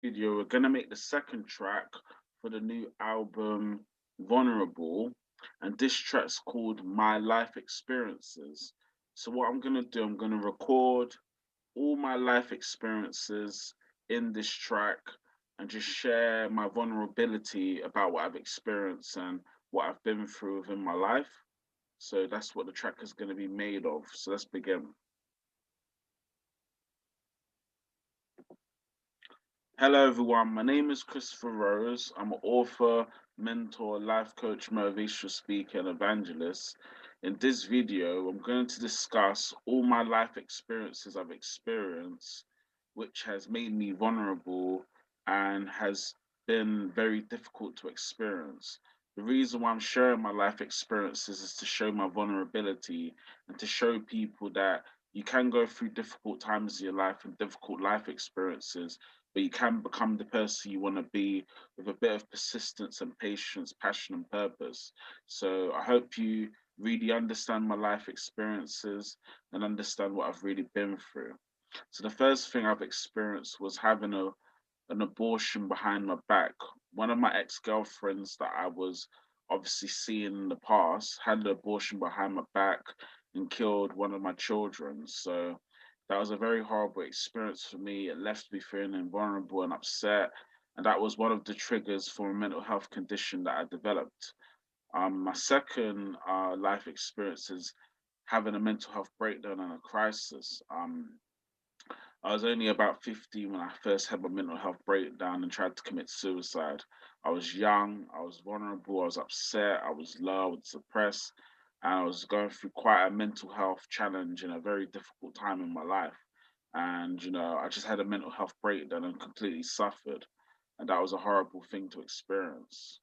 Video, we're gonna make the second track for the new album Vulnerable, and this track's called My Life Experiences. So what I'm gonna do, I'm gonna record all my life experiences in this track and just share my vulnerability about what I've experienced and what I've been through within my life. So that's what the track is going to be made of. So let's begin. Hello, everyone. My name is Christopher Rose. I'm an author, mentor, life coach, motivational speaker, and evangelist. In this video, I'm going to discuss all my life experiences I've experienced, which has made me vulnerable and has been very difficult to experience. The reason why I'm sharing my life experiences is to show my vulnerability and to show people that you can go through difficult times in your life and difficult life experiences, but you can become the person you want to be with a bit of persistence and patience, passion and purpose. So I hope you really understand my life experiences and understand what I've really been through. So the first thing I've experienced was having an abortion behind my back. One of my ex-girlfriends that I was obviously seeing in the past had an abortion behind my back and killed one of my children. So that was a very horrible experience for me. It left me feeling vulnerable and upset. And that was one of the triggers for a mental health condition that I developed. My second life experience is having a mental health breakdown and a crisis. I was only about 15 when I first had my mental health breakdown and tried to commit suicide. I was young, I was vulnerable, I was upset, I was low, I was depressed, and I was going through quite a mental health challenge in a very difficult time in my life. And, I just had a mental health breakdown and completely suffered. And that was a horrible thing to experience.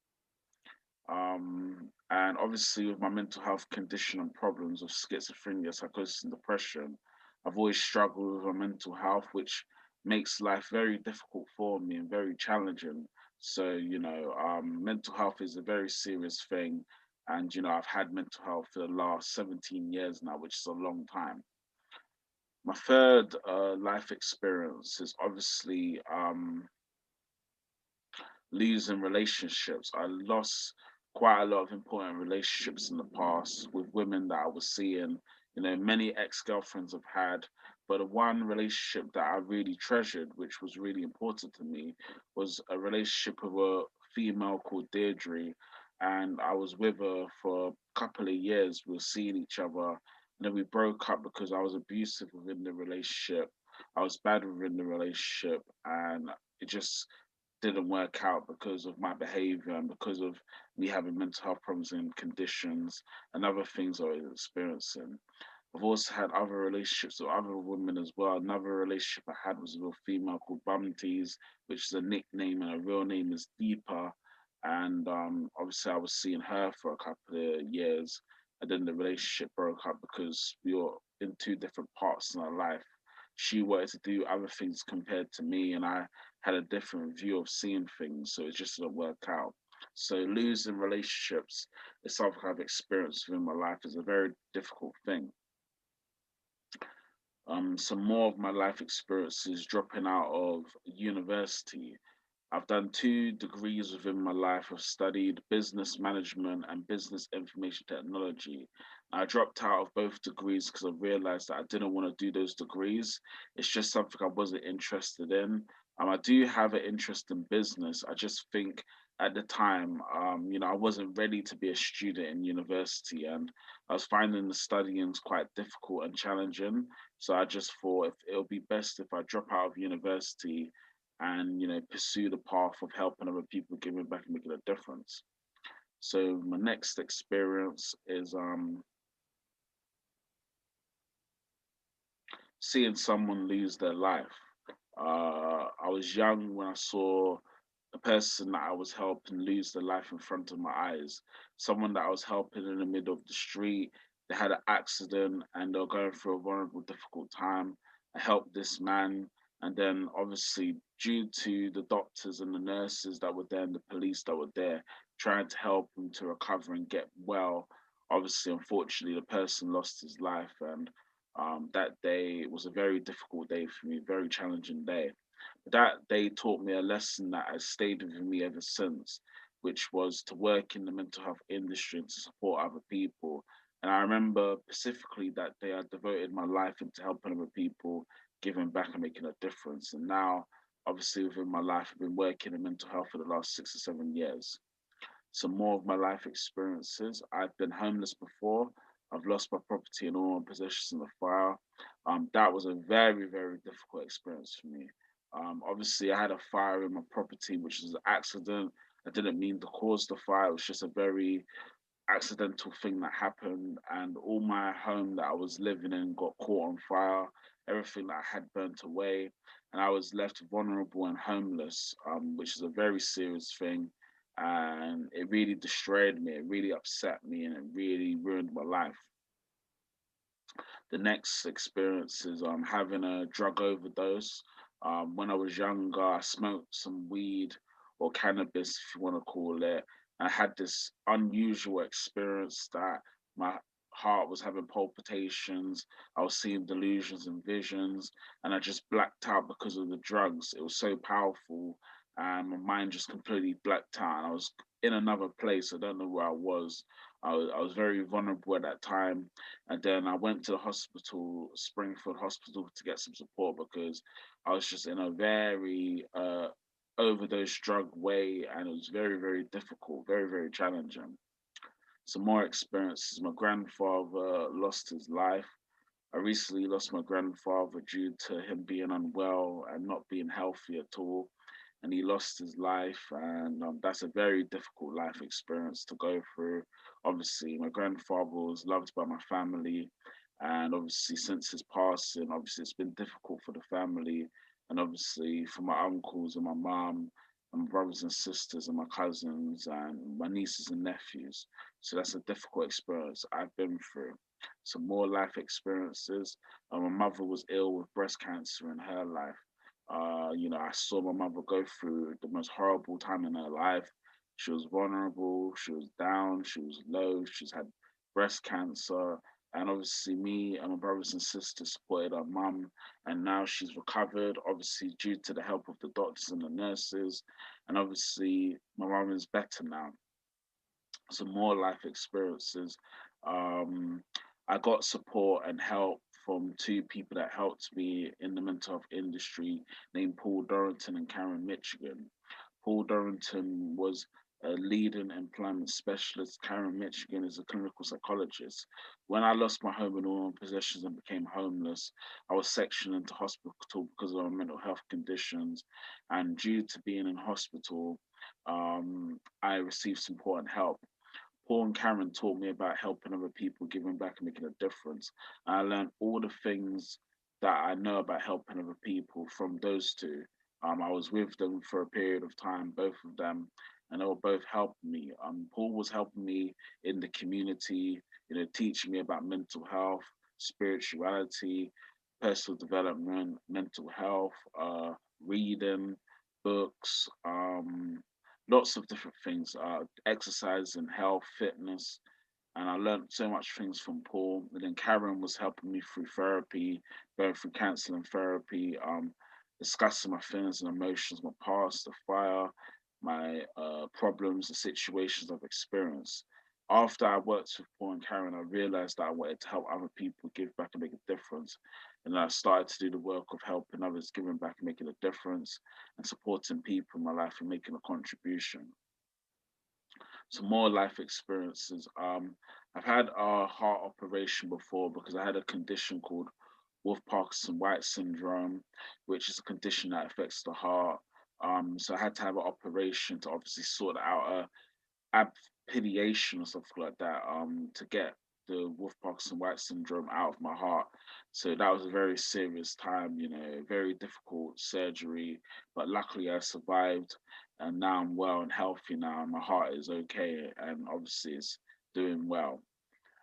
And obviously, with my mental health condition and problems of schizophrenia, psychosis, and depression, I've always struggled with my mental health, which makes life very difficult for me and very challenging. So, mental health is a very serious thing. And, I've had mental health for the last 17 years now, which is a long time. My third life experience is obviously losing relationships. I lost quite a lot of important relationships in the past with women that I was seeing. Many ex girlfriends I've had, but the one relationship that I really treasured, which was really important to me, was a relationship with a female called Deirdre. And I was with her for a couple of years. We were seeing each other. And then we broke up because I was abusive within the relationship. I was bad within the relationship. And it just didn't work out because of my behavior and because of me having mental health problems and conditions and other things I was experiencing. I've also had other relationships with other women as well. Another relationship I had was with a female called Bumties, which is a nickname, and her real name is Deepa. And obviously, I was seeing her for a couple of years, and then the relationship broke up because we were in two different parts in our life. She wanted to do other things compared to me, and I had a different view of seeing things, so it just didn't work out. So losing relationships is something I've experienced within my life is a very difficult thing. Some more of my life experiences dropping out of university. I've done two degrees within my life. I've studied business management and business information technology. I dropped out of both degrees because I realized that I didn't want to do those degrees. It's just something I wasn't interested in. I do have an interest in business. I just think at the time, I wasn't ready to be a student in university, and I was finding the studying quite difficult and challenging. So I just thought if it'll be best if I drop out of university and pursue the path of helping other people, giving back and making a difference. So my next experience is seeing someone lose their life. I was young when I saw a person that I was helping lose their life in front of my eyes. Someone that I was helping in the middle of the street. They had an accident and they were going through a vulnerable, difficult time. I helped this man. And then, obviously, due to the doctors and the nurses that were there and the police that were there trying to help him to recover and get well, obviously, unfortunately, the person lost his life. And that day was a very difficult day for me, very challenging day. That day taught me a lesson that has stayed with me ever since, which was to work in the mental health industry and to support other people. And I remember specifically that day I devoted my life into helping other people, giving back and making a difference. And now, obviously, within my life, I've been working in mental health for the last 6 or 7 years. Some more of my life experiences. I've been homeless before. I've lost my property and all my possessions in the fire. That was a very, very difficult experience for me. Obviously, I had a fire in my property, which is an accident. I didn't mean to cause the fire. It was just a very accidental thing that happened, and all my home that I was living in got caught on fire. Everything that I had burnt away, and I was left vulnerable and homeless, which is a very serious thing. And it really destroyed me. It really upset me, and it really ruined my life. The next experience is having a drug overdose. When I was younger, I smoked some weed or cannabis, if you want to call it. I had this unusual experience that my heart was having palpitations. I was seeing delusions and visions, and I just blacked out because of the drugs. It was so powerful, and my mind just completely blacked out. And I was in another place. I don't know where I was. I was very vulnerable at that time, and then I went to the hospital, Springfield Hospital, to get some support because I was just in a very overdose drug way, and it was very, very difficult, very, very challenging. Some more experiences. My grandfather lost his life. I recently lost my grandfather due to him being unwell and not being healthy at all. And he lost his life, and that's a very difficult life experience to go through. Obviously, my grandfather was loved by my family, and obviously, since his passing, obviously, it's been difficult for the family, and obviously, for my uncles and my mom, and my brothers and sisters, and my cousins, and my nieces and nephews. So that's a difficult experience I've been through. Some more life experiences. My mother was ill with breast cancer in her life. I saw my mother go through the most horrible time in her life. She was vulnerable, she was down, she was low, she's had breast cancer. And obviously, me and my brothers and sisters supported her mum, and now she's recovered, obviously, due to the help of the doctors and the nurses. And obviously, my mum is better now. Some more life experiences. Um, I got support and help from two people that helped me in the mental health industry, named Paul Dorrington and Karen Michigan. Paul Dorrington was a leading employment specialist. Karen Michigan is a clinical psychologist. When I lost my home and all my possessions and became homeless, I was sectioned into hospital because of my mental health conditions. And due to being in hospital, I received support and help. Paul and Karen taught me about helping other people, giving back, and making a difference. And I learned all the things that I know about helping other people from those two. I was with them for a period of time, both of them, and they were both helping me. Paul was helping me in the community, teaching me about mental health, spirituality, personal development, mental health, reading, books, lots of different things, exercise and health, fitness. And I learned so much things from Paul. And then Karen was helping me through therapy, going through counseling therapy, discussing my feelings and emotions, my past, the fire, my problems, the situations I've experienced. After I worked with Paul and Karen, I realized that I wanted to help other people, give back and make a difference. And then I started to do the work of helping others, giving back and making a difference, and supporting people in my life and making a contribution. Some more life experiences. I've had a heart operation before because I had a condition called Wolff Parkinson White syndrome, which is a condition that affects the heart. So I had to have an operation to obviously sort out appediation or something like that, to get the Wolff Parkinson White syndrome out of my heart. So that was a very serious time, very difficult surgery, but luckily I survived, and now I'm well and healthy now, and my heart is okay, and obviously it's doing well.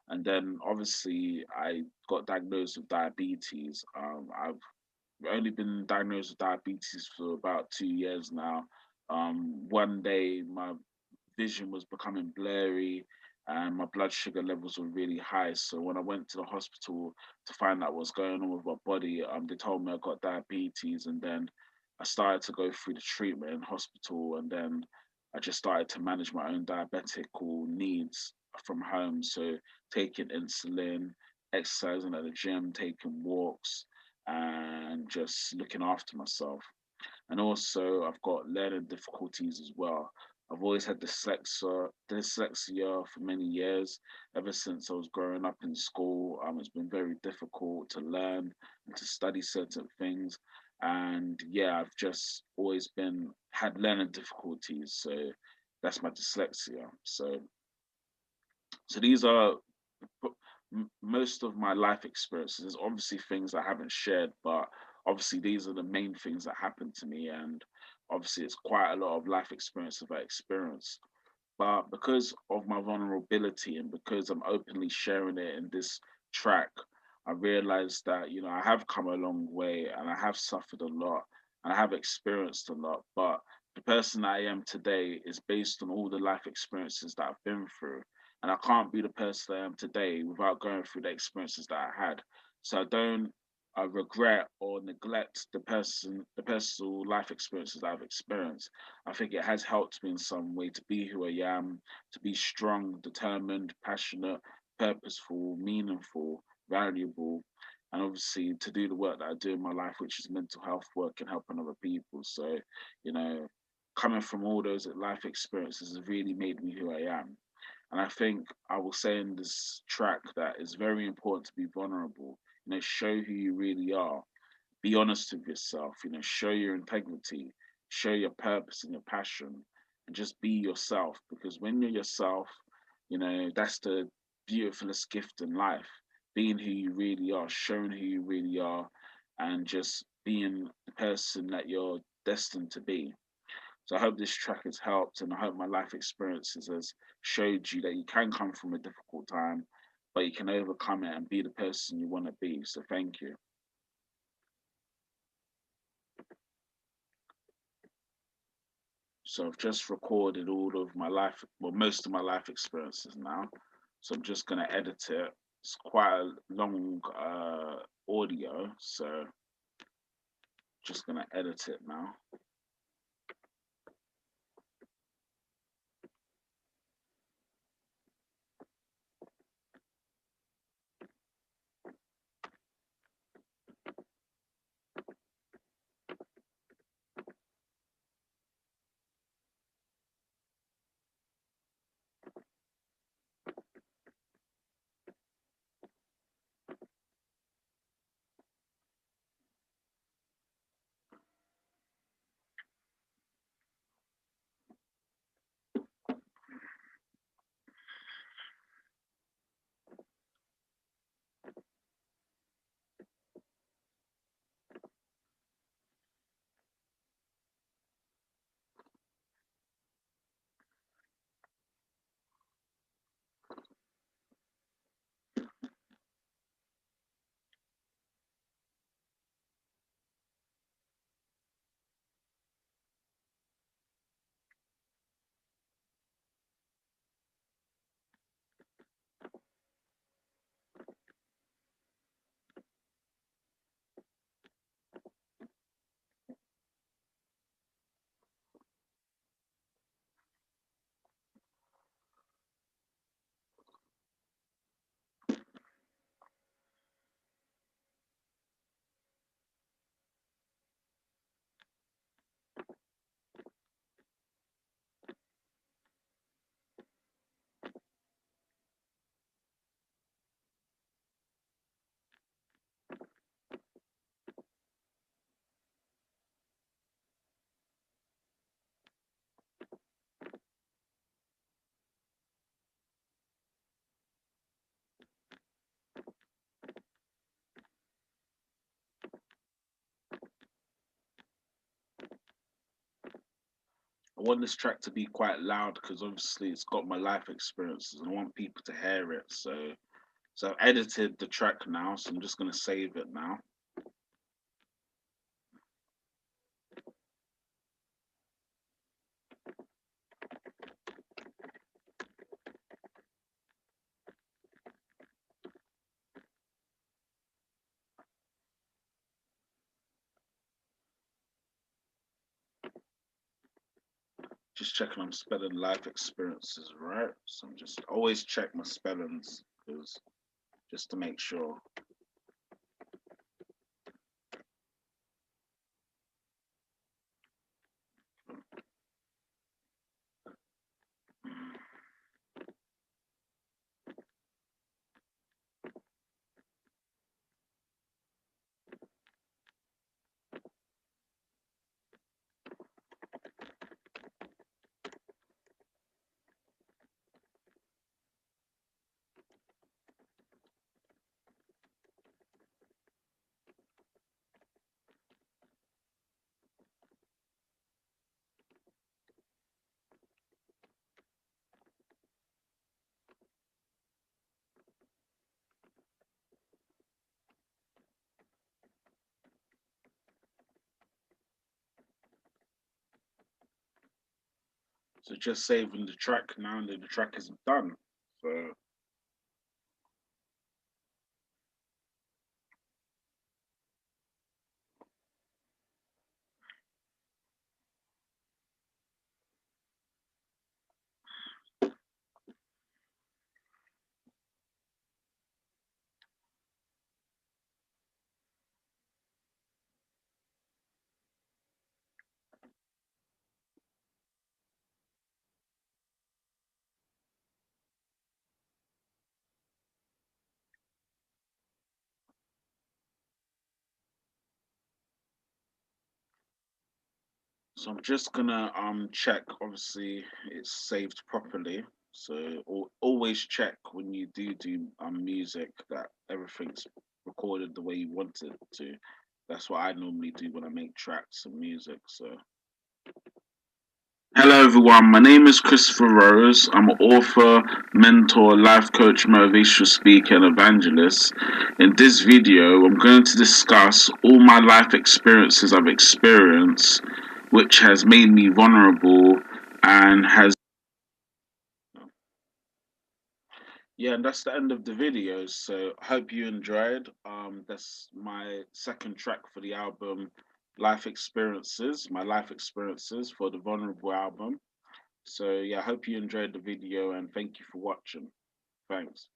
And then obviously I got diagnosed with diabetes. I've only been diagnosed with diabetes for about 2 years now. One day my vision was becoming blurry and my blood sugar levels were really high. So when I went to the hospital to find out what's going on with my body, they told me I got diabetes. And then I started to go through the treatment in hospital, and then I just started to manage my own diabetical needs from home. So taking insulin, exercising at the gym, taking walks, and just looking after myself. And also, I've got learning difficulties as well. I've always had dyslexia for many years. Ever since I was growing up in school, it's been very difficult to learn and to study certain things. And yeah, I've just always been had learning difficulties. So that's my dyslexia. So these are most of my life experiences. There's obviously things I haven't shared, but obviously these are the main things that happened to me, and obviously it's quite a lot of life experiences I experienced. But because of my vulnerability and because I'm openly sharing it in this track, I realized that, I have come a long way and I have suffered a lot and I have experienced a lot. But the person I am today is based on all the life experiences that I've been through. And I can't be the person I am today without going through the experiences that I had. So I don't regret or neglect the personal life experiences that I've experienced. I think it has helped me in some way to be who I am, to be strong, determined, passionate, purposeful, meaningful, valuable, and obviously to do the work that I do in my life, which is mental health work and helping other people. So, you know, coming from all those life experiences has really made me who I am. And I think I will say in this track that it's very important to be vulnerable, show who you really are, be honest with yourself, show your integrity, show your purpose and your passion, and just be yourself. Because when you're yourself, that's the beautifulest gift in life. Being who you really are, showing who you really are, and just being the person that you're destined to be. So I hope this track has helped, and I hope my life experiences has showed you that you can come from a difficult time, but you can overcome it and be the person you want to be. So thank you. So I've just recorded all of my life, well, most of my life experiences now. So I'm just going to edit it. It's quite a long audio, so just going to edit it now. I want this track to be quite loud because obviously it's got my life experiences and I want people to hear it. So I've edited the track now, so I'm just gonna save it now. Just checking I'm spelling life experiences right. So I'm just always check my spellings because just to make sure. So just saving the track now that the track is done. So so I'm just gonna check obviously it's saved properly. So always check when you do music that everything's recorded the way you want it to. That's what I normally do when I make tracks and music. So hello, everyone. My name is Christopher Rose. I'm an author, mentor, life coach, motivational speaker, and evangelist. In this video, I'm going to discuss all my life experiences I've experienced, which has made me vulnerable and has. Yeah, and that's the end of the video. So I hope you enjoyed. That's my second track for the album, Life Experiences, my life experiences for the Vulnerable album. So yeah, I hope you enjoyed the video and thank you for watching. Thanks.